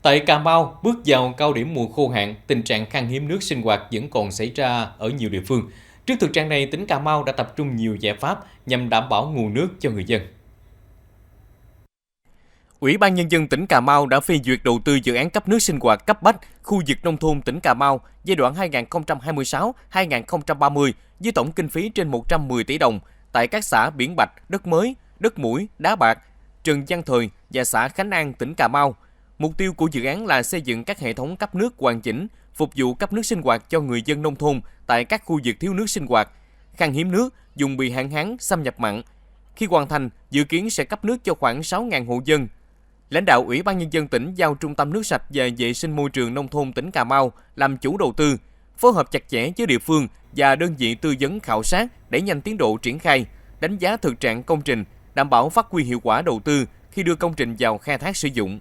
Tại Cà Mau, bước vào cao điểm mùa khô hạn, tình trạng khan hiếm nước sinh hoạt vẫn còn xảy ra ở nhiều địa phương. Trước thực trạng này, tỉnh Cà Mau đã tập trung nhiều giải pháp nhằm đảm bảo nguồn nước cho người dân. Ủy ban Nhân dân tỉnh Cà Mau đã phê duyệt đầu tư dự án cấp nước sinh hoạt cấp bách khu vực nông thôn tỉnh Cà Mau giai đoạn 2026-2030 với tổng kinh phí trên 110 tỷ đồng tại các xã Biển Bạch, Đất Mới, Đất Mũi, Đá Bạc, Trần Văn Thời và xã Khánh An, tỉnh Cà Mau. Mục tiêu của dự án là xây dựng các hệ thống cấp nước hoàn chỉnh, phục vụ cấp nước sinh hoạt cho người dân nông thôn tại các khu vực thiếu nước sinh hoạt, khan hiếm nước, vùng bị hạn hán, xâm nhập mặn. Khi hoàn thành, dự kiến sẽ cấp nước cho khoảng 6.000 hộ dân. Lãnh đạo Ủy ban Nhân dân tỉnh giao Trung tâm Nước sạch và Vệ sinh môi trường nông thôn tỉnh Cà Mau làm chủ đầu tư, phối hợp chặt chẽ với địa phương và đơn vị tư vấn khảo sát để nhanh tiến độ triển khai, đánh giá thực trạng công trình, đảm bảo phát huy hiệu quả đầu tư khi đưa công trình vào khai thác sử dụng.